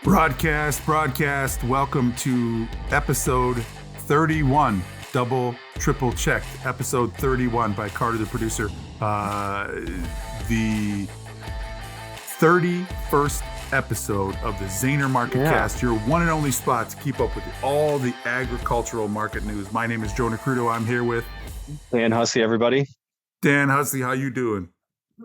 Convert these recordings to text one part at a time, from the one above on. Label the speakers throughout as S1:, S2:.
S1: Broadcast. Welcome to episode 31, triple checked. Episode 31 by Carter, the producer. The 31st episode of the Zaner MarketCast, your one and only spot to keep up with all the agricultural market news. My name is Joe Nikruto. I'm here with
S2: Dan Hussey, everybody.
S1: Dan Hussey, how you doing?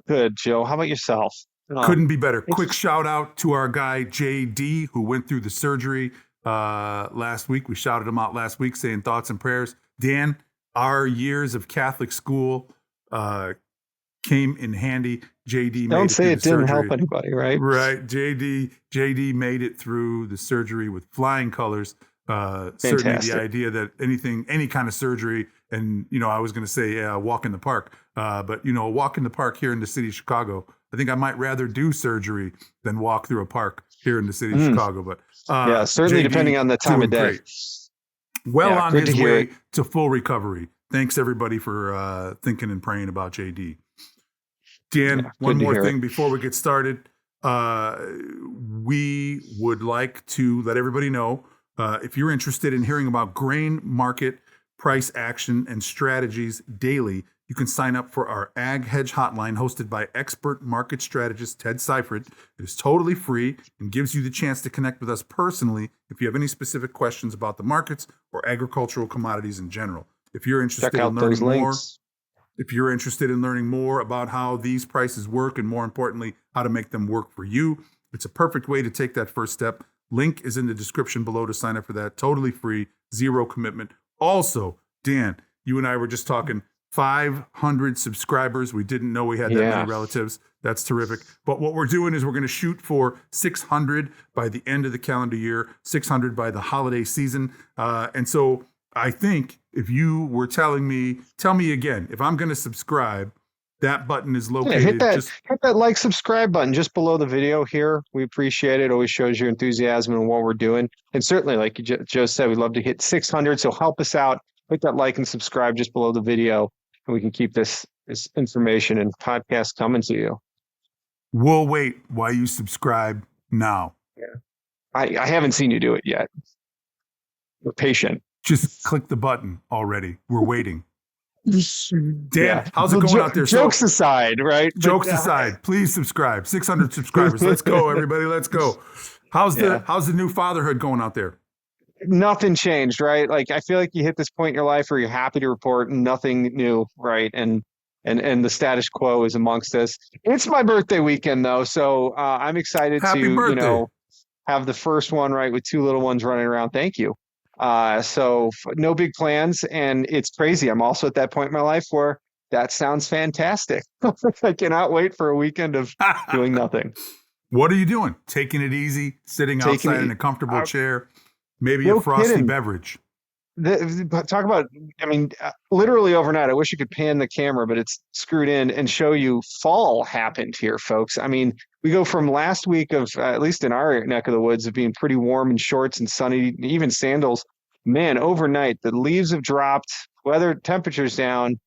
S2: Good, Joe. How about yourself?
S1: Couldn't be better. Quick shout out to our guy, JD, who went through the surgery last week. We shouted him out last week saying thoughts and prayers. Dan, our years of Catholic school came in handy. JD
S2: Don't say it didn't
S1: surgery.
S2: Help anybody, right?
S1: Right. JD made it through the surgery with flying colors. Certainly the idea that any kind of surgery, and, I was going to say walk in the park, but, a walk in the park here in the city of Chicago, I think I might rather do surgery than walk through a park here in the city of Chicago. But
S2: certainly JD, depending on the time of day.
S1: Great. On his way to full recovery. Thanks, everybody, for thinking and praying about JD. Dan, one more thing before we get started. We would like to let everybody know, if you're interested in hearing about grain market price action and strategies daily, you can sign up for our Ag Hedge hotline hosted by expert market strategist Ted Seifried. It is totally free and gives you the chance to connect with us personally if you have any specific questions about the markets or agricultural commodities in general. If you're interested in learning more about how these prices work and, more importantly, how to make them work for you, it's a perfect way to take that first step. Link is in the description below to sign up for that. Totally free, zero commitment. Also, Dan, you and I were just talking 500 subscribers. We didn't know we had that many relatives. That's terrific. But what we're doing is we're going to shoot for 600 by the end of the calendar year, 600 by the holiday season. And so I think if you were tell me again, if I'm going to subscribe, that button is located.
S2: Hit that like, subscribe button just below the video here. We appreciate it. Always shows your enthusiasm in what we're doing. And certainly, like Joe said, we'd love to hit 600. So help us out. Hit that like and subscribe just below the video, and we can keep this information and podcast coming to you.
S1: We'll wait while you subscribe now.
S2: Yeah, I haven't seen you do it yet. We're patient.
S1: Just click the button already. We're waiting. Dan, how's it going out there?
S2: Jokes aside, right?
S1: Jokes aside, please subscribe. 600 subscribers. Let's go, everybody. Let's go. How's the new fatherhood going out there?
S2: Nothing changed, right? Like, I feel like you hit this point in your life where you're happy to report nothing new, right? And the status quo is amongst us. It's my birthday weekend, though, so I'm excited to have the first one, right, with two little ones running around. Thank you. So no big plans, and it's crazy. I'm also at that point in my life where that sounds fantastic. I cannot wait for a weekend of doing nothing.
S1: What are you doing? Taking it easy, sitting outside in a comfortable chair, maybe a frosty beverage.
S2: Talk about, literally overnight, I wish you could pan the camera, but it's screwed in, and show you fall happened here, folks. I mean, we go from last week of, at least in our neck of the woods, of being pretty warm in shorts and sunny, even sandals. Man, overnight, the leaves have dropped, weather, temperatures down.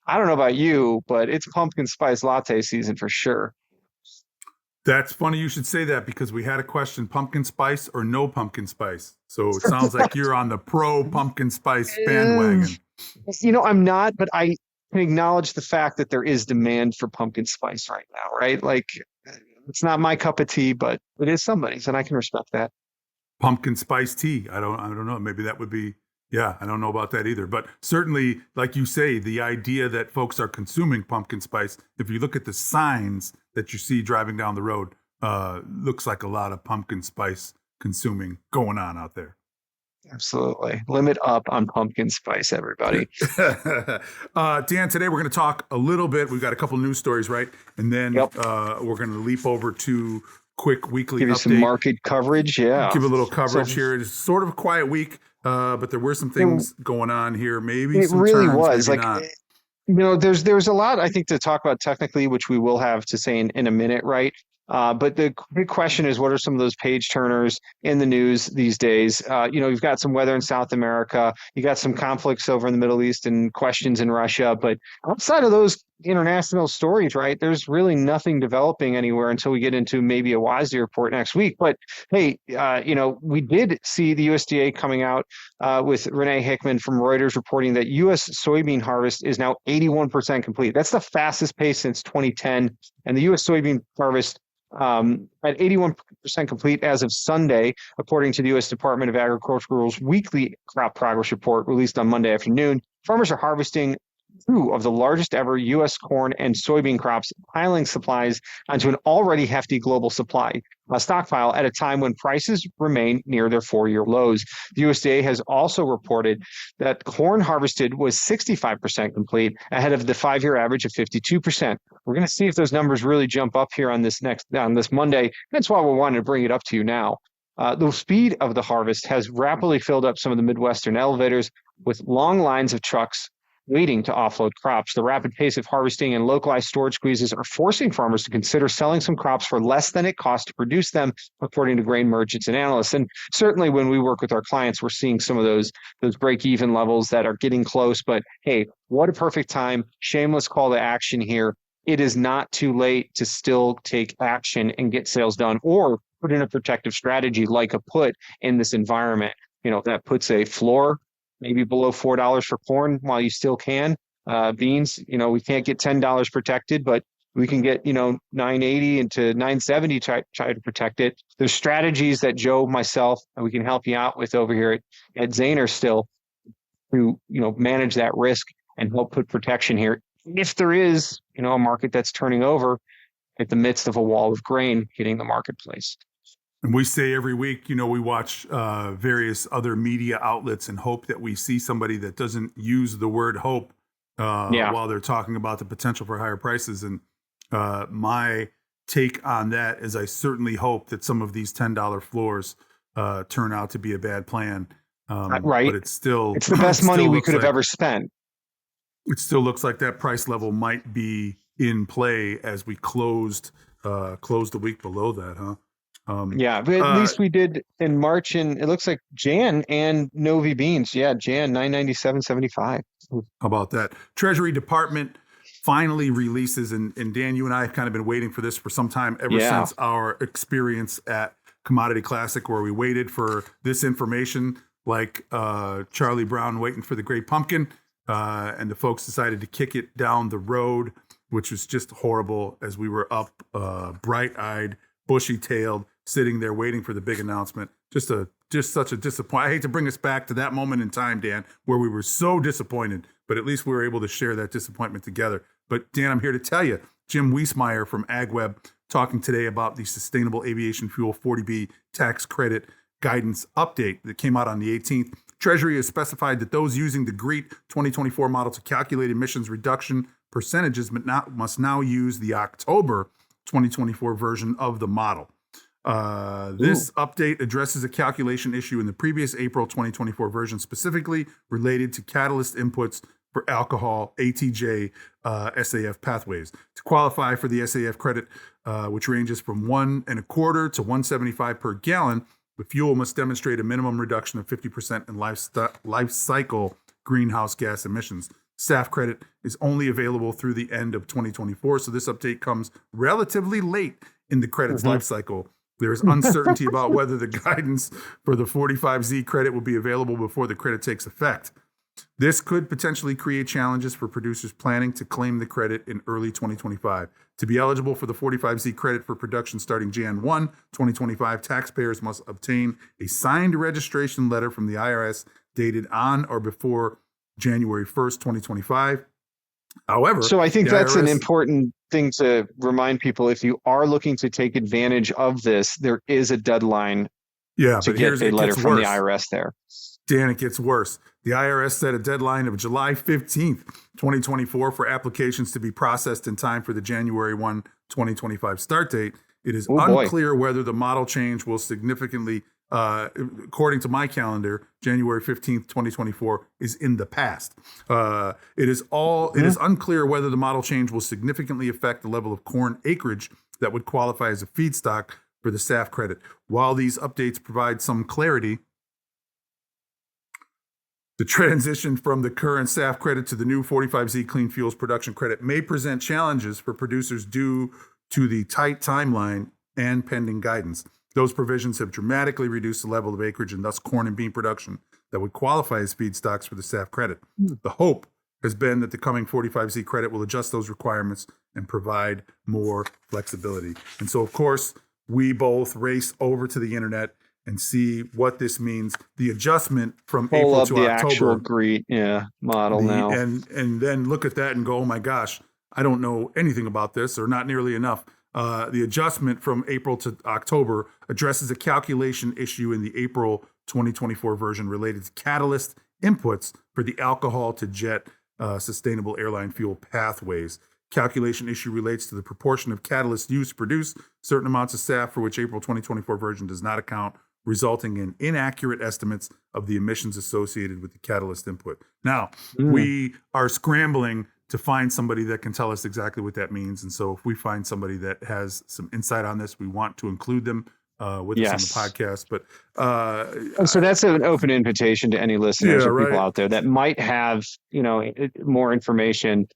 S2: I don't know about you, but it's pumpkin spice latte season for sure.
S1: That's funny you should say that, because we had a question, pumpkin spice or no pumpkin spice? So it sounds like you're on the pro pumpkin spice bandwagon.
S2: I'm not, but I can acknowledge the fact that there is demand for pumpkin spice right now, right? Like, it's not my cup of tea, but it is somebody's, and I can respect that.
S1: Pumpkin spice tea. I don't know. Maybe that would be, I don't know about that either. But certainly, like you say, the idea that folks are consuming pumpkin spice, if you look at the signs that you see driving down the road, looks like a lot of pumpkin spice consuming going on out there.
S2: Absolutely. Limit up on pumpkin spice, everybody.
S1: Dan, today we're going to talk a little bit. We've got a couple news stories, right? And then we're going to leap over to quick weekly
S2: Give you
S1: update.
S2: Some market coverage, yeah.
S1: Give a little coverage here. It's sort of a quiet week, but there were some things going on here. Maybe some
S2: really
S1: turns,
S2: was
S1: maybe
S2: like
S1: not.
S2: There's a lot, I think, to talk about technically, which we will have to say in a minute, right? But the big question is, what are some of those page turners in the news these days? You've got some weather in South America. You got some conflicts over in the Middle East and questions in Russia. But outside of those international stories, right? There's really nothing developing anywhere until we get into maybe a WASDE report next week. But hey, we did see the USDA coming out with Renee Hickman from Reuters reporting that U.S. soybean harvest is now 81% complete. That's the fastest pace since 2010. And the U.S. soybean harvest at 81% complete as of Sunday, according to the U.S. Department of Agriculture's weekly crop progress report released on Monday afternoon. Farmers are harvesting two of the largest ever U.S. corn and soybean crops, piling supplies onto an already hefty global supply stockpile at a time when prices remain near their 4-year lows. The USDA has also reported that corn harvested was 65% complete, ahead of the 5-year average of 52%. We're going to see if those numbers really jump up here on this Monday. That's why we wanted to bring it up to you now. The speed of the harvest has rapidly filled up some of the Midwestern elevators with long lines of trucks waiting to offload crops. The rapid pace of harvesting and localized storage squeezes are forcing farmers to consider selling some crops for less than it costs to produce them, according to grain merchants and analysts. And certainly when we work with our clients, we're seeing some of those break-even levels that are getting close. But hey, what a perfect time. Shameless call to action here. It is not too late to still take action and get sales done, or put in a protective strategy like a put in this environment. That puts a floor maybe below $4 for corn while you still can. Beans, we can't get $10 protected, but we can get, $9.80 into $9.70 try to protect it. There's strategies that Joe, myself, and we can help you out with over here at Zaner still to, manage that risk and help put protection here. If there is, a market that's turning over at the midst of a wall of grain hitting the marketplace.
S1: And we say every week, we watch various other media outlets and hope that we see somebody that doesn't use the word hope while they're talking about the potential for higher prices. And my take on that is I certainly hope that some of these $10 floors turn out to be a bad plan.
S2: Right.
S1: But it's the
S2: best money we could have ever spent.
S1: It still looks like that price level might be in play as we closed the week below that, huh?
S2: But at least we did in March, and it looks like Jan and Novi beans. Yeah, Jan 997.75.
S1: How about that? Treasury Department finally releases, and Dan, you and I have kind of been waiting for this for some time, ever since our experience at Commodity Classic, where we waited for this information, like Charlie Brown waiting for the Great Pumpkin, and the folks decided to kick it down the road, which was just horrible, as we were up bright-eyed, bushy-tailed, sitting there waiting for the big announcement. Just such a disappointment. I hate to bring us back to that moment in time, Dan, where we were so disappointed, but at least we were able to share that disappointment together. But Dan, I'm here to tell you, Jim Wiesmeyer from AgWeb talking today about the Sustainable Aviation Fuel 40B tax credit guidance update that came out on the 18th. Treasury has specified that those using the GREET 2024 model to calculate emissions reduction percentages must now use the October 2024 version of the model. This update addresses a calculation issue in the previous April 2024 version, specifically related to catalyst inputs for alcohol, ATJ, SAF pathways. To qualify for the SAF credit, which ranges from 1.25 to 1.75 per gallon, the fuel must demonstrate a minimum reduction of 50% in life cycle greenhouse gas emissions. SAF credit is only available through the end of 2024, so this update comes relatively late in the credit's life cycle. There is uncertainty about whether the guidance for the 45Z credit will be available before the credit takes effect. This could potentially create challenges for producers planning to claim the credit in early 2025. To be eligible for the 45Z credit for production starting Jan 1, 2025, taxpayers must obtain a signed registration letter from the IRS dated on or before January 1st, 2025. However,
S2: so I think that's an important thing to remind people. If you are looking to take advantage of this, there is a deadline to get a letter from the IRS there.
S1: Dan, it gets worse. The IRS set a deadline of July 15th, 2024 for applications to be processed in time for the January 1, 2025 start date. It is unclear whether the model change will significantly, according to my calendar, January 15th, 2024 is in the past. It is unclear whether the model change will significantly affect the level of corn acreage that would qualify as a feedstock for the SAF credit. While these updates provide some clarity, The transition from the current SAF credit to the new 45Z Clean Fuels Production Credit may present challenges for producers due to the tight timeline and pending guidance. Those provisions have dramatically reduced the level of acreage and thus corn and bean production that would qualify as feedstocks for the SAF credit. The hope has been that the coming 45Z credit will adjust those requirements and provide more flexibility. And so, of course, we both race over to the internet and see what this means. The adjustment from
S2: Pull
S1: April
S2: up
S1: to
S2: the
S1: October,
S2: actual GREET model now.
S1: and then look at that and go, oh my gosh, I don't know anything about this, or not nearly enough. The adjustment from April to October addresses a calculation issue in the April 2024 version related to catalyst inputs for the alcohol to jet sustainable airline fuel pathways. Calculation issue relates to the proportion of catalyst used to produce certain amounts of SAF for which April 2024 version does not account, resulting in inaccurate estimates of the emissions associated with the catalyst input. Now, we are scrambling to find somebody that can tell us exactly what that means. And so if we find somebody that has some insight on this, we want to include them with us on the podcast. But
S2: so that's an open invitation to any listeners or people out there that might have, more information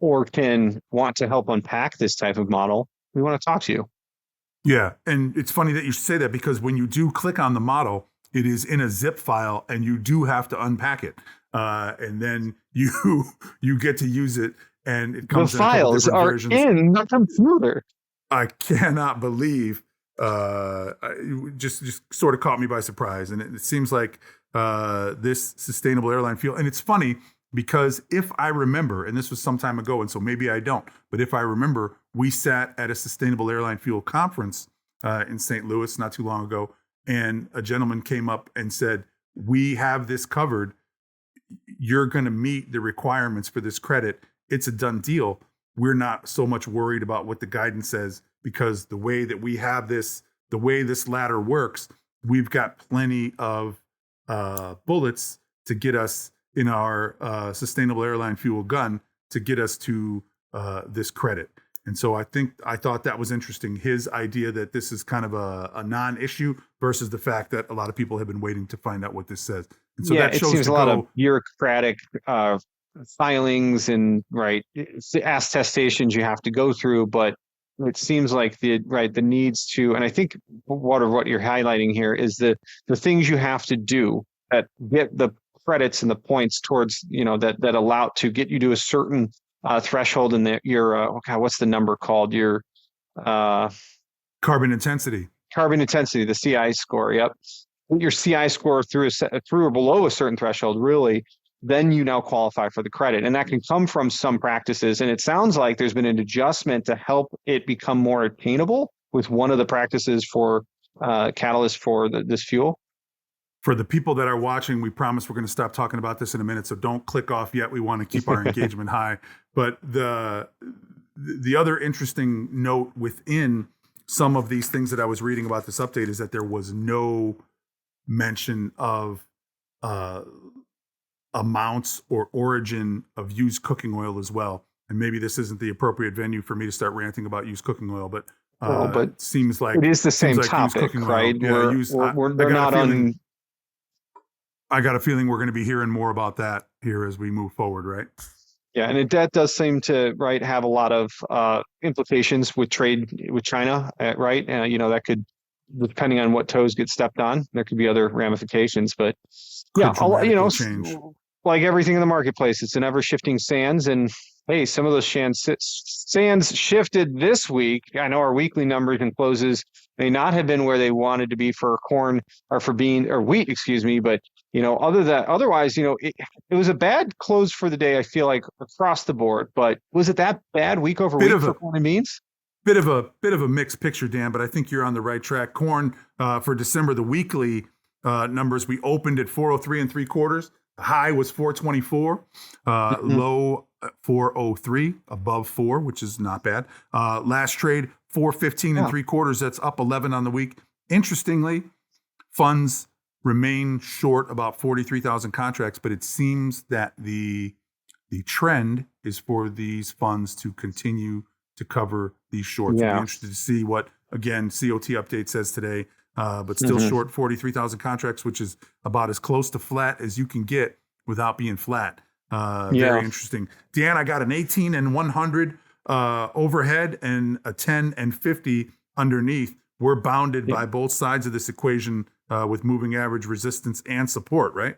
S2: or can want to help unpack this type of model. We want to talk to you.
S1: Yeah. And it's funny that you say that, because when you do click on the model, it is in a zip file and you do have to unpack it. And then you get to use it, and it comes
S2: the files
S1: in a couple
S2: are
S1: versions.
S2: in the computer.
S1: I cannot believe just sort of caught me by surprise. And it seems like this sustainable airline fuel, and it's funny because if I remember, and this was some time ago, and so maybe I don't, but if I remember, we sat at a sustainable airline fuel conference in St. Louis not too long ago, and a gentleman came up and said, we have this covered. You're going to meet the requirements for this credit. It's a done deal. We're not so much worried about what the guidance says, because the way that we have this, the way this ladder works, we've got plenty of bullets to get us in our sustainable airline fuel gun to get us to this credit. And so I thought that was interesting. His idea that this is kind of a non-issue versus the fact that a lot of people have been waiting to find out what this says. And so that shows
S2: it seems a lot of bureaucratic filings and attestations you have to go through, but it seems like the needs to, and I think what you're highlighting here is the things you have to do that get the credits and the points towards, that allow to get you to a certain threshold in your what's the number called? Your
S1: carbon intensity,
S2: the CI score. Yep. Your CI score through or below a certain threshold, really, then you now qualify for the credit. And that can come from some practices. And it sounds like there's been an adjustment to help it become more attainable with one of the practices for catalyst for this fuel.
S1: For the people that are watching, we promise we're going to stop talking about this in a minute, so don't click off yet. We want to keep our engagement high. But the other interesting note within some of these things that I was reading about this update is that there was no mention of amounts or origin of used cooking oil as well. And maybe this isn't the appropriate venue for me to start ranting about used cooking oil, but it seems like
S2: it is the same topic, right?
S1: I got a feeling we're going to be hearing more about that here as we move forward, right?
S2: Yeah, and that does seem to have a lot of implications with trade with China, right? That could, depending on what toes get stepped on, there could be other ramifications. But
S1: change.
S2: Like everything in the marketplace, it's an ever-shifting sands. And hey, some of those sands shifted this week. I know our weekly numbers and closes may not have been where they wanted to be for corn or for bean or wheat, but otherwise, it was a bad close for the day, I feel like, across the board. But was it that bad week over week for corn and beans?
S1: Bit of a mixed picture, Dan, but I think you're on the right track. Corn for December, the weekly numbers, we opened at 403 3/4. The high was 424, low 403, above 4, which is not bad. Last trade 415 3/4. That's up 11 on the week. Interestingly, funds remain short about 43,000 contracts, but it seems that the trend is for these funds to continue to cover these shorts.
S2: Yeah.
S1: We'll be interested to see what, again, COT update says today, but still short 43,000 contracts, which is about as close to flat as you can get without being flat.
S2: Yeah.
S1: Very interesting. Dan, I got an 18 and 100 overhead and a 10 and 50 underneath. We're bounded by both sides of this equation with moving average resistance and support, right?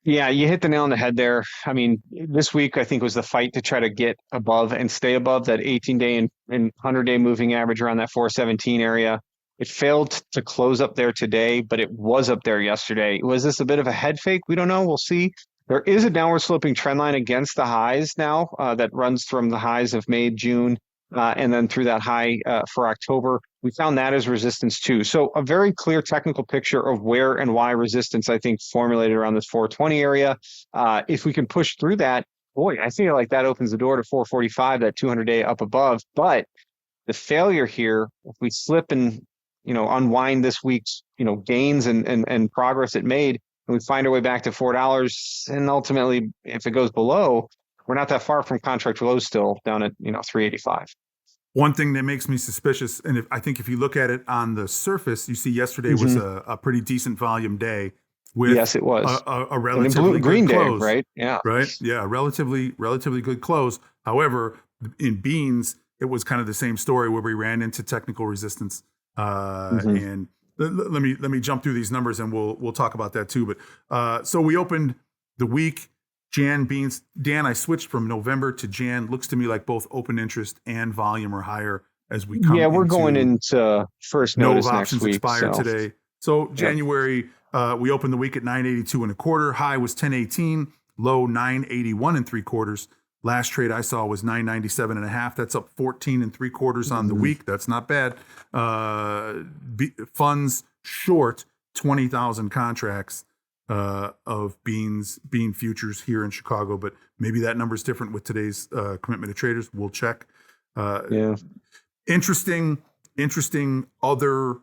S2: Yeah, you hit the nail on the head there. I mean, this week I think was the fight to try to get above and stay above that 18-day and 100-day moving average around that 417 area. It failed to close up there today, but it was up there yesterday. Was this a bit of a head fake? We don't know. We'll see. There is a downward sloping trend line against the highs now that runs from the highs of May, June, and then through that high for October. We found that as resistance too. So a very clear technical picture of where and why resistance, I think, formulated around this 420 area. If we can push through that, boy, I feel like that opens the door to 445, that 200-day up above. But the failure here, if we slip and unwind this week's gains and progress it made, and we find our way back to $4, and ultimately, if it goes below, we're not that far from contract lows still, down at 385.
S1: One thing that makes me suspicious, and I think if you look at it on the surface, you see yesterday was a pretty decent volume day with
S2: yes, it was
S1: a relatively
S2: green
S1: good
S2: day,
S1: close,
S2: right? Yeah,
S1: right, yeah, relatively good close. However, in beans, it was kind of the same story where we ran into technical resistance, and let me jump through these numbers and we'll talk about that too. But so we opened the week. Jan beans. Dan, I switched from November to Jan. Looks to me like both open interest and volume are higher as we come.
S2: Yeah, we're going into first notice
S1: no
S2: next
S1: options
S2: week.
S1: Expire today. So January, we opened the week at 982 and a quarter. High was 1018. Low 981 and 3/4. Last trade I saw was 997 and a half. That's up 14 and 3/4 on the week. That's not bad. Funds short 20,000 contracts of bean futures here in Chicago, but maybe that number is different with today's commitment to traders. We'll check. Interesting other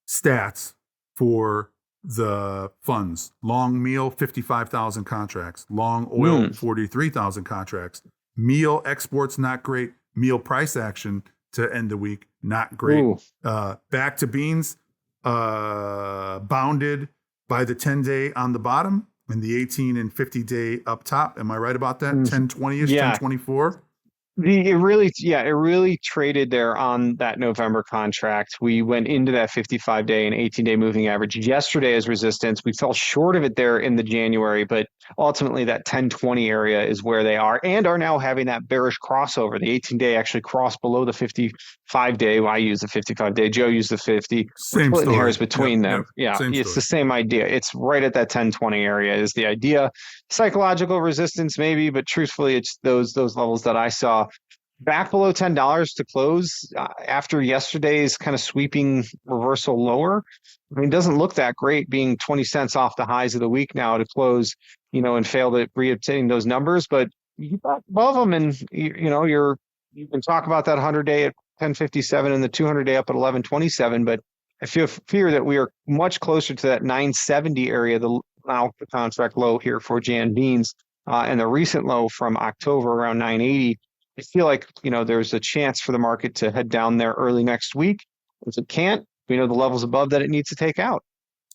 S1: stats for the funds. Long meal, 55,000 contracts. Long oil, 43,000 contracts. Meal exports, not great. Meal price action to end the week, not great. Back to beans, bounded by the 10-day on the bottom and the 18 and 50-day up top. Am I right about that? 1020-ish, 1024?
S2: It really traded there on that November contract. We went into that 55-day and 18-day moving average yesterday as resistance. We fell short of it there in the January, but ultimately that 1020 area is where they are and are now having that bearish crossover. The 18-day actually crossed below the 55-day. Well, I use the 55-day. Joe used the 50.
S1: Same
S2: splitting
S1: story.
S2: hairs between them. It's the same idea. It's right at that 1020 area is the idea. Psychological resistance maybe, but truthfully, it's those levels that I saw. Back below $10 to close after yesterday's kind of sweeping reversal lower. I mean, it doesn't look that great being 20 cents off the highs of the week now to close, and fail to reobtain those numbers. But you got above them, and you can talk about that 100-day at 1057 and the 200-day up at 1127. But I fear that we are much closer to that 970 area, the contract low here for Jan beans, and the recent low from October around 980. I feel like, there's a chance for the market to head down there early next week. If it can't, we know the levels above that it needs to take out.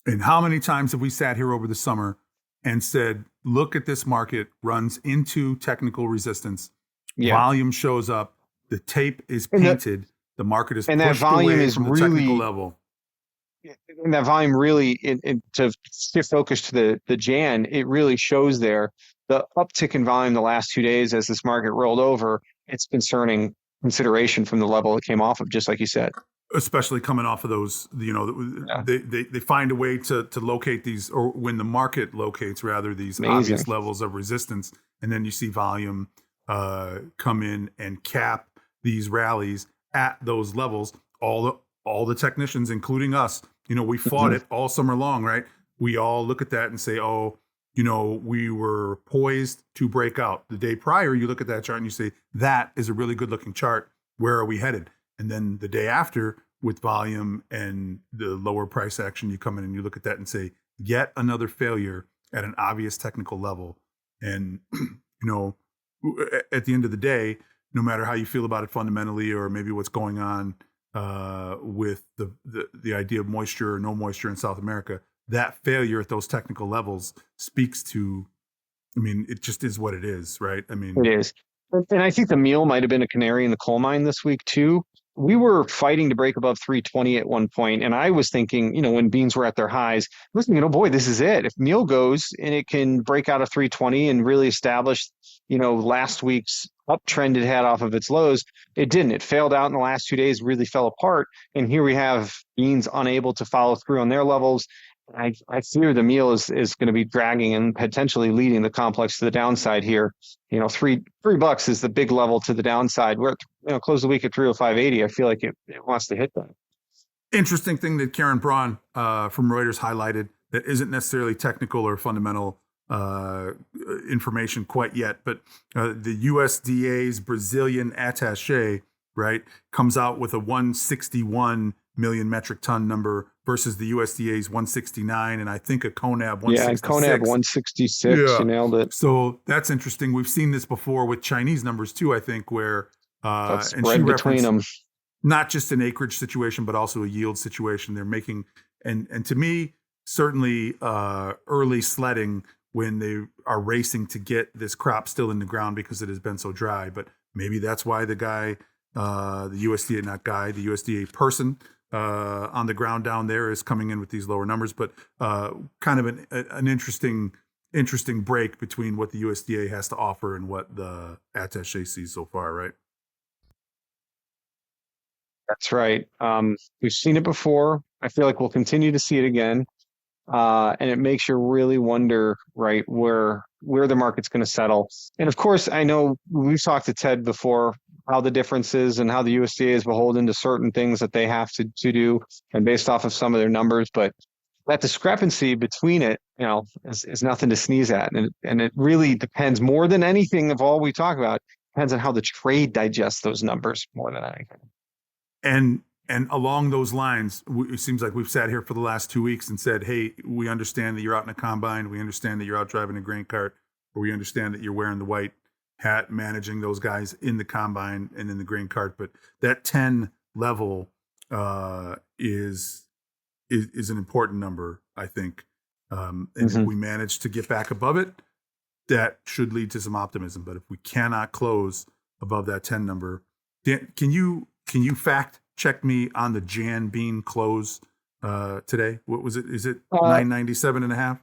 S1: And how many times have we sat here over the summer and said, look at this market, runs into technical resistance. Volume shows up. The tape is painted. The market is pushed
S2: that volume
S1: away
S2: is
S1: from the
S2: really,
S1: technical level.
S2: And that volume really, to shift focus to the Jan, it really shows there. The uptick in volume the last 2 days as this market rolled over, it's concerning consideration from the level it came off of, just like you said.
S1: Especially coming off of those, they find a way to locate these, or when the market locates rather, these obvious levels of resistance. And then you see volume come in and cap these rallies at those levels. All the technicians, including us, we fought it all summer long, right? We all look at that and say, we were poised to break out. The day prior, you look at that chart and you say, that is a really good looking chart. Where are we headed? And then the day after, with volume and the lower price action, you come in and you look at that and say, yet another failure at an obvious technical level. And, at the end of the day, no matter how you feel about it fundamentally, or maybe what's going on with the idea of moisture or no moisture in South America, that failure at those technical levels speaks to I mean, it just is what it is, right? I
S2: It
S1: mean,
S2: is. And I think the meal might have been a canary in the coal mine this week too. We were fighting to break above 320 at one point, and I was thinking, when beans were at their highs, I was thinking, oh boy, this is it. If meal goes and it can break out of 320 and really establish, last week's uptrend it had off of its lows, it didn't. It failed out in the last 2 days, really fell apart, and here we have beans unable to follow through on their levels. I fear the meal is going to be dragging and potentially leading the complex to the downside here. $3 is the big level to the downside. We're close the week at 305.80. I feel like it wants to hit that.
S1: interesting thing that Karen Braun from Reuters highlighted that isn't necessarily technical or fundamental information quite yet, but the USDA's Brazilian attaché, right, comes out with a 161 million metric ton number versus the USDA's 169, and I think a CONAB 166.
S2: Yeah, CONAB 166.
S1: Yeah.
S2: You nailed it.
S1: So that's interesting. We've seen this before with Chinese numbers too, I think, where
S2: That's
S1: and
S2: spread between them.
S1: not just an acreage situation, but also a yield situation. They're making, and to me, certainly early sledding when they are racing to get this crop still in the ground because it has been so dry. But maybe that's why the guy, the USDA person on the ground down there is coming in with these lower numbers. But kind of an interesting break between what the USDA has to offer and what the attaché sees so far, right?
S2: That's right. We've seen it before. I feel like we'll continue to see it again. And it makes you really wonder, right, where the market's going to settle. And of course, I know we've talked to Ted before, how the difference is and how the USDA is beholden to certain things that they have to do and based off of some of their numbers. But that discrepancy between it, is nothing to sneeze at. And it really depends more than anything of all we talk about, depends on how the trade digests those numbers more than anything.
S1: And along those lines, it seems like we've sat here for the last 2 weeks and said, hey, we understand that you're out in a combine. We understand that you're out driving a grain cart, or we understand that you're wearing the white hat, managing those guys in the combine and in the grain cart. But that 10 level is an important number, I think. And if we manage to get back above it, that should lead to some optimism. But if we cannot close above that 10 number, Dan, can you fact check me on the Jan bean close today? What was it? Is it 997.5?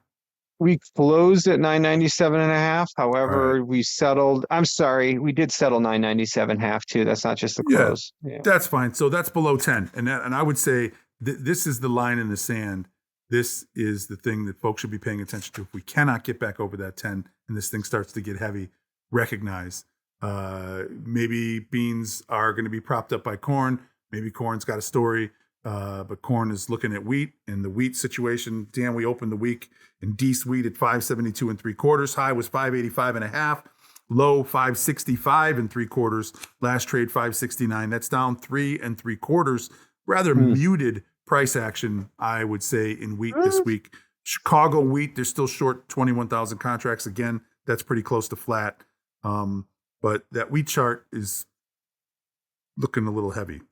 S2: We closed at 997.5. However,
S1: Right.
S2: we settled. I'm sorry, we did settle 997.5 too. That's not just the close.
S1: Yeah. That's fine. So that's below 10, and I would say this is the line in the sand. This is the thing that folks should be paying attention to. If we cannot get back over that 10, and this thing starts to get heavy, recognize maybe beans are going to be propped up by corn. Maybe corn's got a story, but corn is looking at wheat. And the wheat situation, Dan, we opened the week in Dees wheat at 572 3/4. High was 585.5. Low 565 3/4. Last trade 569. That's down 3 3/4. Rather muted price action, I would say, in wheat this week. Chicago wheat, they're still short 21,000 contracts. Again, that's pretty close to flat. But that wheat chart is looking a little heavy.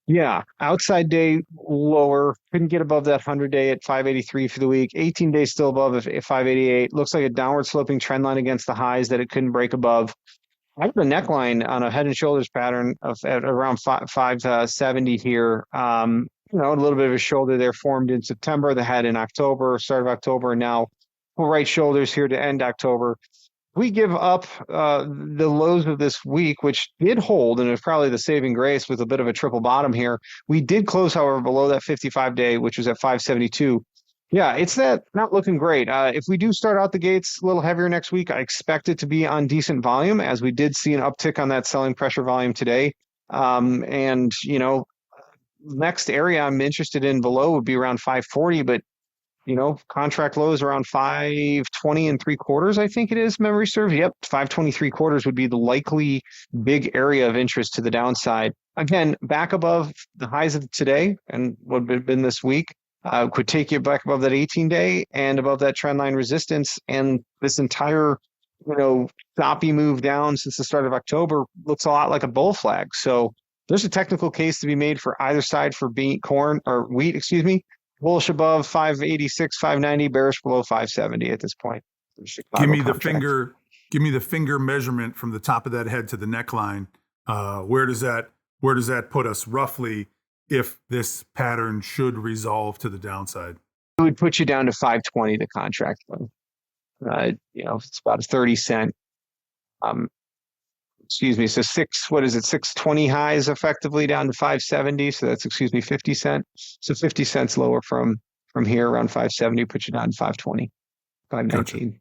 S2: Yeah, outside day lower, couldn't get above that 100-day at 583 for the week. 18-day still above at 588. Looks like a downward sloping trend line against the highs that it couldn't break above. I have a neckline on a head and shoulders pattern at around 570 here. A little bit of a shoulder there formed in September, the head in October, start of October, and now right shoulders here to end October. We give up the lows of this week, which did hold, and it's probably the saving grace with a bit of a triple bottom here. We did close, however, below that 55-day, which was at 572. Yeah, it's not looking great. If we do start out the gates a little heavier next week, I expect it to be on decent volume, as we did see an uptick on that selling pressure volume today. Next area I'm interested in below would be around 540, but contract lows around 520 3/4, I think it is, memory serves. Yep, 520 3/4 would be the likely big area of interest to the downside. Again, back above the highs of today and what had been this week could take you back above that 18-day and above that trend line resistance. And this entire, choppy move down since the start of October looks a lot like a bull flag. So there's a technical case to be made for either side for wheat, excuse me. Bullish above 586, 590, bearish below 570 at this point.
S1: Give
S2: Chicago
S1: me the
S2: contract.
S1: finger measurement from the top of that head to the neckline. Where does that put us roughly if this pattern should resolve to the downside?
S2: It would put you down to 520 the contract one. It's about a 30 cent. Excuse me. So 620 highs effectively down to 570. So that's 50 cent. So 50 cents lower from here around 570 puts you down to 520, 519.
S1: Gotcha.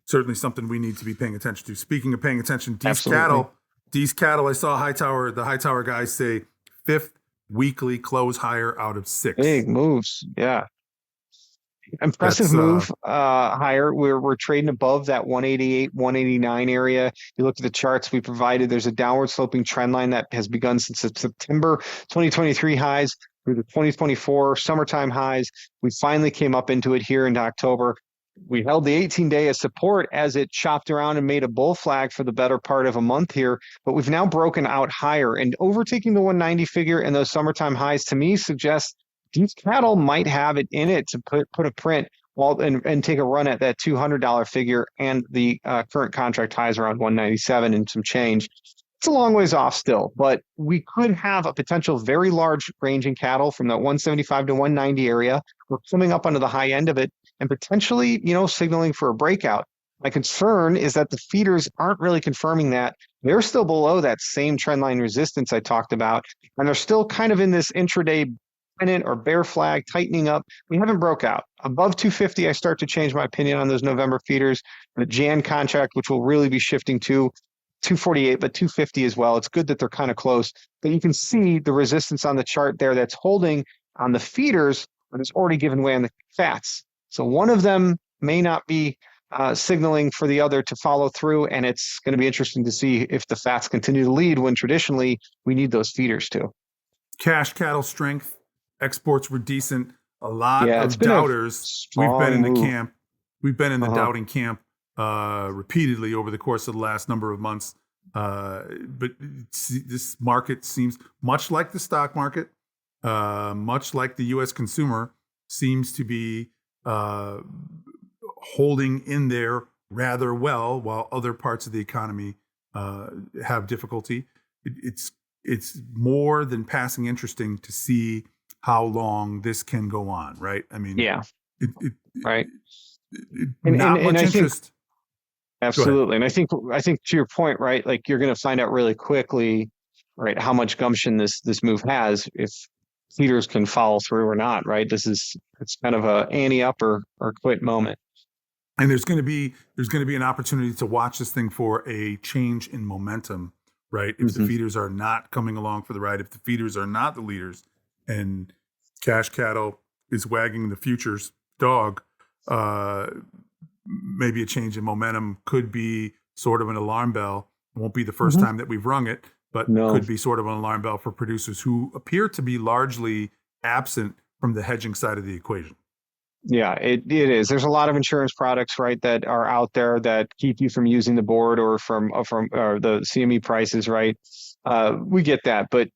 S1: Certainly something we need to be paying attention to. Speaking of paying attention, these cattle, I saw the Hightower guys say 5th weekly close higher out of 6.
S2: Big moves. Yeah. Impressive move higher. We're trading above that 188, 189 area. You look at the charts we provided, there's a downward sloping trend line that has begun since September 2023 highs through the 2024 summertime highs. We finally came up into it here in October. We held the 18-day as support as it chopped around and made a bull flag for the better part of a month here, but we've now broken out higher, and overtaking the 190 figure and those summertime highs to me suggests these cattle might have it in it to put a print and take a run at that $200 figure and the current contract highs around 197 and some change. It's a long ways off still, but we could have a potential very large range in cattle from that 175 to 190 area. We're coming up onto the high end of it and potentially, signaling for a breakout. My concern is that the feeders aren't really confirming that. They're still below that same trendline resistance I talked about, and they're still kind of in this intraday pennant or bear flag tightening up. We haven't broke out. Above 250, I start to change my opinion on those November feeders. The Jan contract, which will really be shifting to 248, but 250 as well. It's good that they're kind of close, but you can see the resistance on the chart there that's holding on the feeders, but it's already given way on the fats. So one of them may not be signaling for the other to follow through, and it's going to be interesting to see if the fats continue to lead when traditionally we need those feeders too.
S1: Cash cattle strength, exports were decent. A lot of doubters. We've been in the camp. We've been in the doubting camp repeatedly over the course of the last number of months. But this market seems much like the stock market, much like the U.S. consumer, seems to be holding in there rather well, while other parts of the economy have difficulty. It's more than passing interesting to see how long this can go on, right? I mean,
S2: right.
S1: Not much interest.
S2: Absolutely. And I think to your point, right, like you're going to find out really quickly, right, how much gumption this move has if feeders can follow through or not, right? It's kind of a ante up or quit moment.
S1: And there's going to be an opportunity to watch this thing for a change in momentum, right? If the feeders are not coming along for the ride, if the feeders are not the leaders, and cash cattle is wagging the futures dog, maybe a change in momentum could be sort of an alarm bell. It won't be the first time that we've rung it, but could be sort of an alarm bell for producers who appear to be largely absent from the hedging side of the equation.
S2: Yeah, it is. There's a lot of insurance products, right, that are out there that keep you from using the board or from the CME prices, right? We get that, but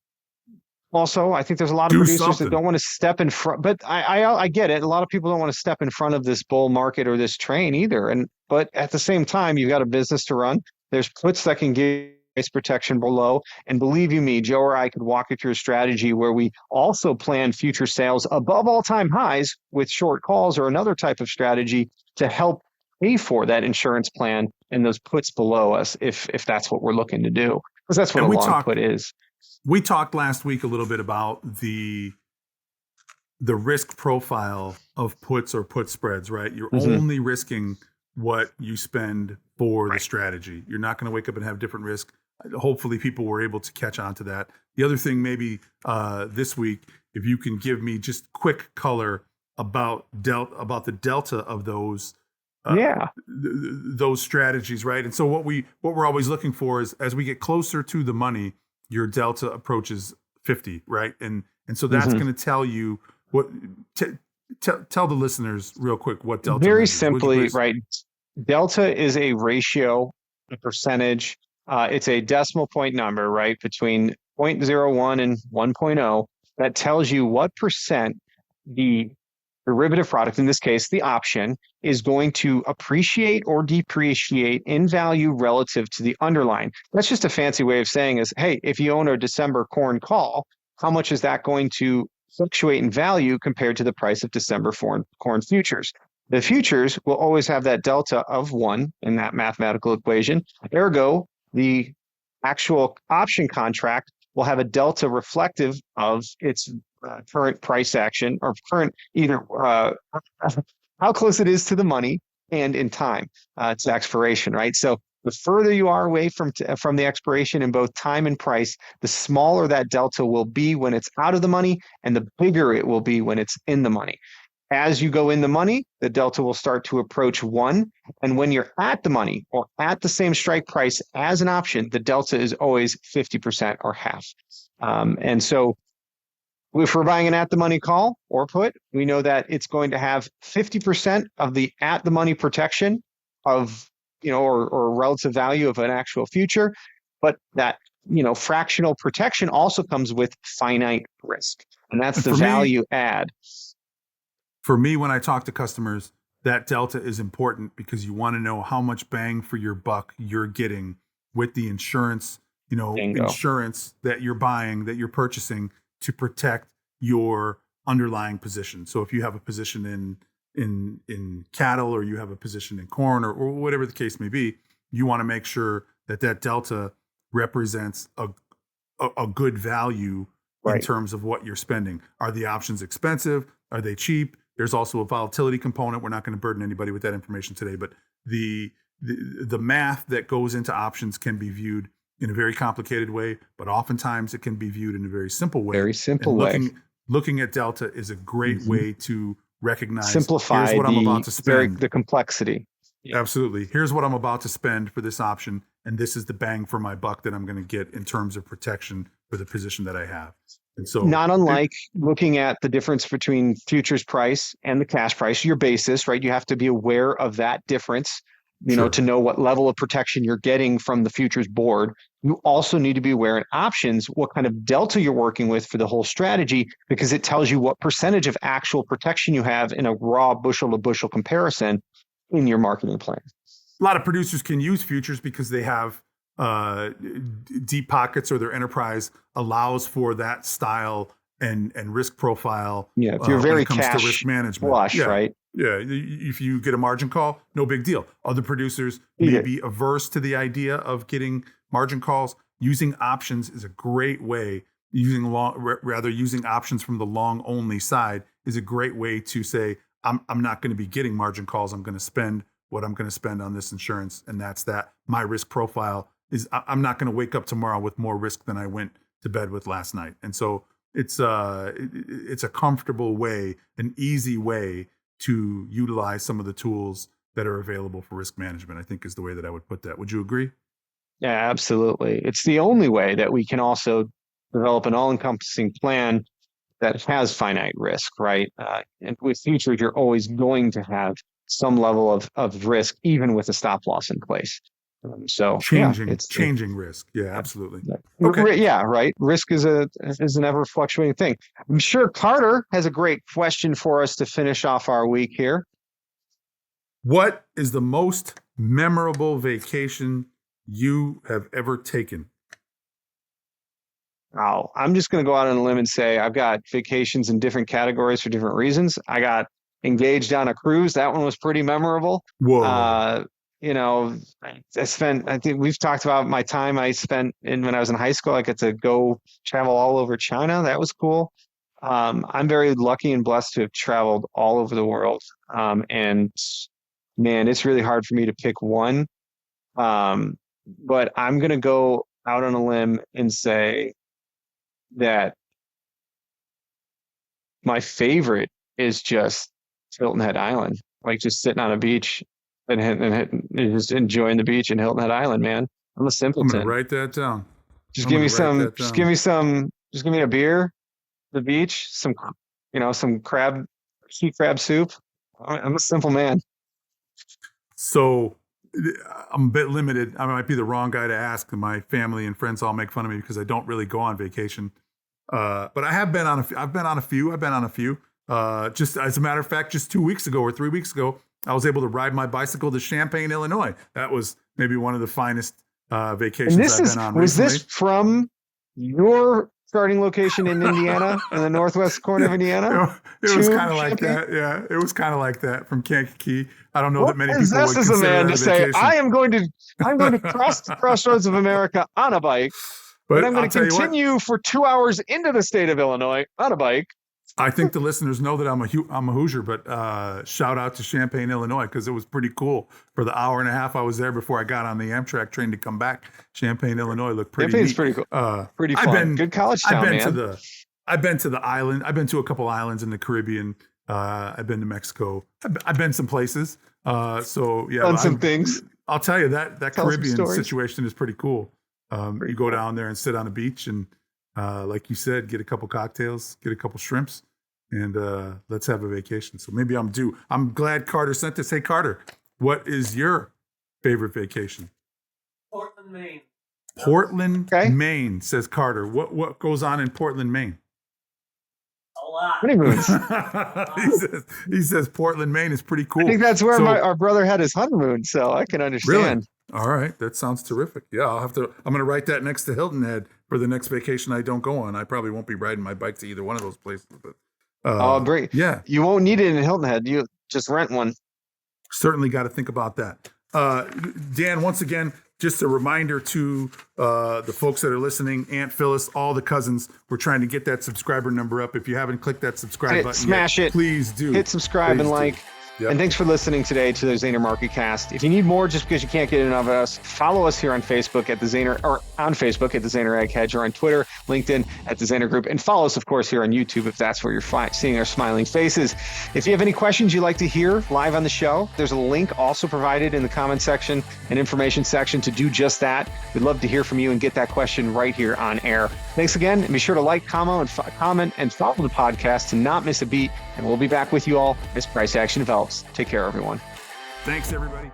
S2: also I think there's a lot of producers that don't want to step in front. But I get it. A lot of people don't want to step in front of this bull market or this train either. But at the same time, you've got a business to run. There's puts that can give price protection below. And believe you me, Joe or I could walk you through a strategy where we also plan future sales above all-time highs with short calls or another type of strategy to help pay for that insurance plan and those puts below us if that's what we're looking to do. Because that's what a long put is.
S1: We talked last week a little bit about the risk profile of puts or put spreads, right? You're only risking what you spend for the strategy. You're not going to wake up and have different risk. Hopefully people were able to catch on to that. The other thing maybe this week, if you can give me just quick color about the delta of those those strategies, right? And so what we're always looking for is as we get closer to the money, your delta approaches 50, right? And so that's going to tell you what tell the listeners real quick what delta
S2: very
S1: measures.
S2: simply, right? Delta is a ratio, a percentage. It's a decimal point number, right, between 0.01 and 1.0 that tells you what percent the derivative product, in this case, the option, is going to appreciate or depreciate in value relative to the underlying. That's just a fancy way of saying is, hey, if you own a December corn call, how much is that going to fluctuate in value compared to the price of December corn futures? The futures will always have that delta of 1 in that mathematical equation. Ergo, the actual option contract will have a delta reflective of its current price action, or current either how close it is to the money and in time to expiration, right? So the further you are away from the expiration in both time and price, the smaller that delta will be when it's out of the money, and the bigger it will be when it's in the money. As you go in the money, the delta will start to approach 1. And when you're at the money or at the same strike price as an option, the delta is always 50% or half. And so if we're buying an at the money call or put, we know that it's going to have 50% of the at the money protection of, or relative value of an actual future. But that, fractional protection also comes with finite risk. And that's the value add.
S1: For me, when I talk to customers, that delta is important because you want to know how much bang for your buck you're getting with the insurance, insurance that you're buying, that you're purchasing to protect your underlying position. So if you have a position in cattle, or you have a position in corn, or whatever the case may be, you want to make sure that delta represents a good value in terms of what you're spending. Are the options expensive? Are they cheap? There's also a volatility component. We're not going to burden anybody with that information today, but the math that goes into options can be viewed in a very complicated way, but oftentimes it can be viewed in a very simple way.
S2: Very simple way.
S1: Looking at delta is a great way to recognize,
S2: simplify
S1: here's what I'm about to spend.
S2: The complexity.
S1: Yeah. Absolutely. Here's what I'm about to spend for this option, and this is the bang for my buck that I'm going to get in terms of protection for the position that I have. And so,
S2: not unlike looking at the difference between futures price and the cash price, your basis, right? You have to be aware of that difference, to know what level of protection you're getting from the futures board. You also need to be aware in options what kind of delta you're working with for the whole strategy, because it tells you what percentage of actual protection you have in a raw bushel to bushel comparison in your marketing plan.
S1: A lot of producers can use futures because they have deep pockets, or their enterprise allows for that style and risk profile.
S2: Yeah, if you're very
S1: when it comes
S2: cash
S1: to risk management,
S2: flush, right?
S1: Yeah, if you get a margin call, no big deal. Other producers may be averse to the idea of getting margin calls. Using options is a great way. Using options from the long only side is a great way to say, I'm not going to be getting margin calls. I'm going to spend what I'm going to spend on this insurance, and that's that. My risk profile is I'm not going to wake up tomorrow with more risk than I went to bed with last night. And so it's a comfortable way, an easy way to utilize some of the tools that are available for risk management, I think is the way that I would put that. Would you agree?
S2: Yeah, absolutely. It's the only way that we can also develop an all-encompassing plan that has finite risk, right? And with futures, you're always going to have some level of risk, even with a stop loss in place.
S1: Changing risk. Yeah, absolutely.
S2: Okay. Yeah, right. Risk is an ever fluctuating thing. I'm sure Carter has a great question for us to finish off our week here.
S1: What is the most memorable vacation you have ever taken?
S2: Oh, I'm just going to go out on a limb and say I've got vacations in different categories for different reasons. I got engaged on a cruise. That one was pretty memorable.
S1: Whoa.
S2: I think we've talked about my time I spent when I was in high school. I got to go travel all over China. That was cool. I'm very lucky and blessed to have traveled all over the world. And man, it's really hard for me to pick one. But I'm going to go out on a limb and say that my favorite is just Hilton Head Island, like just sitting on a beach and just enjoying the beach in Hilton Head Island, man. I'm a simpleton.
S1: I'm gonna write that down.
S2: Just give me a beer, the beach, some sea crab soup. I'm a simple man.
S1: So I'm a bit limited. I might be the wrong guy to ask. My family and friends all make fun of me because I don't really go on vacation. But I've been on a few. Just as a matter of fact, just 2 weeks ago or 3 weeks ago, I was able to ride my bicycle to Champaign, Illinois. That was maybe one of the finest vacations I've been on
S2: was
S1: recently.
S2: this from your starting location in Indiana, in the northwest corner of Indiana?
S1: It was kind of like that. Yeah, it was kind of like that from Kankakee. I don't know that many people would
S2: As a
S1: consider
S2: man
S1: that
S2: to
S1: a
S2: say,
S1: vacation.
S2: I'm going to cross the crossroads of America on a bike,
S1: But
S2: and I'm going
S1: I'll
S2: to
S1: tell you what,
S2: continue for 2 hours into the state of Illinois on a bike.
S1: I think the listeners know that I'm a Hoosier, but shout out to Champaign, Illinois, because it was pretty cool. For the hour and a half I was there before I got on the Amtrak train to come back, Champaign, Illinois looked pretty
S2: Champaign's
S1: neat.
S2: pretty cool. Pretty fun. Good college town, man.
S1: I've been to the island. I've been to a couple islands in the Caribbean. I've been to Mexico. I've been some places. So yeah,
S2: done some things.
S1: I'll tell you that Caribbean situation is pretty cool. You go
S2: cool.
S1: down there and sit on the beach and, like you said, get a couple cocktails, get a couple shrimps, and let's have a vacation. So maybe I'm due. I'm glad Carter sent this. Hey, Carter, what is your favorite vacation?
S3: Portland, Maine.
S1: Portland, Maine, says Carter. What goes on in Portland, Maine?
S3: A lot.
S2: Honeymoons.
S1: he says Portland, Maine is pretty cool.
S2: I think that's where our brother had his honeymoon, so I can understand.
S1: Really? All right, that sounds terrific. Yeah, I'm going to write that next to Hilton Head for the next vacation I don't go on. I probably won't be riding my bike to either one of those places. But
S2: great.
S1: Yeah,
S2: you won't need it in Hilton Head. You just rent one.
S1: Certainly got to think about that. Dan, once again, just a reminder to the folks that are listening, Aunt Phyllis, all the cousins, we're trying to get that subscriber number up. If you haven't clicked that subscribe button
S2: smash
S1: yet,
S2: it.
S1: Please do.
S2: Hit subscribe and like. Yep. And thanks for listening today to the Zaner MarketCast. If you need more just because you can't get enough of us, follow us here on Facebook at the Zaner Ag Hedge, or on Twitter, LinkedIn at the Zaner Group, and follow us, of course, here on YouTube if that's where you're seeing our smiling faces. If you have any questions you'd like to hear live on the show, there's a link also provided in the comment section and information section to do just that. We'd love to hear from you and get that question right here on air. Thanks again, and be sure to like, comment, and follow the podcast to not miss a beat. And we'll be back with you all as price action develops. Take care, everyone.
S1: Thanks, everybody.